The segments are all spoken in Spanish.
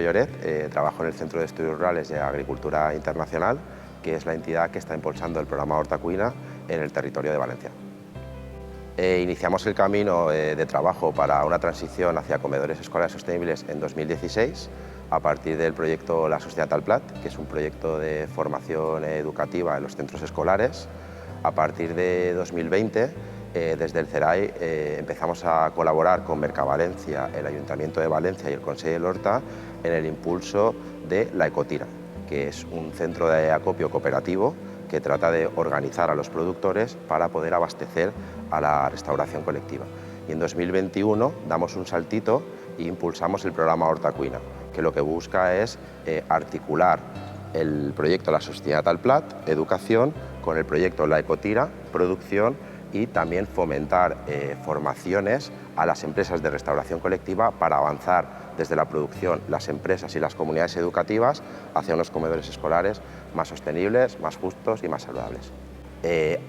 Lloret, trabajo en el Centro de Estudios Rurales de Agricultura Internacional, que es la entidad que está impulsando el programa Hortacuina en el territorio de Valencia. Iniciamos el camino de trabajo para una transición hacia comedores escolares sostenibles en 2016, a partir del proyecto La Sociedad al Plat, que es un proyecto de formación educativa en los centros escolares. A partir de 2020, desde el CERAI empezamos a colaborar con Mercavalencia, el Ayuntamiento de Valencia y el Consell de l'Horta en el impulso de la Ecotira, que es un centro de acopio cooperativo que trata de organizar a los productores para poder abastecer a la restauración colectiva. Y en 2021 damos un saltito e impulsamos el programa Hortacuina, que lo que busca es articular el proyecto La Sociedad al Plat, educación, con el proyecto La Ecotira, producción, y también fomentar formaciones a las empresas de restauración colectiva para avanzar desde la producción, las empresas y las comunidades educativas hacia unos comedores escolares más sostenibles, más justos y más saludables.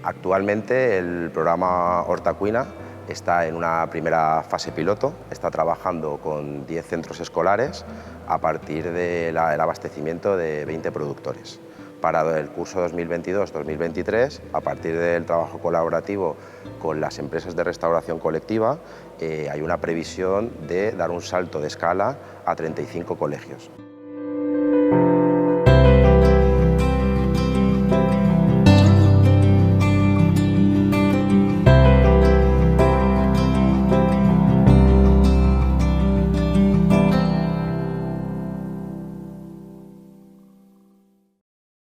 Actualmente el programa Hortacuina está en una primera fase piloto, está trabajando con 10 centros escolares a partir del abastecimiento de 20 productores. Para el curso 2022-2023, a partir del trabajo colaborativo con las empresas de restauración colectiva, hay una previsión de dar un salto de escala a 35 colegios.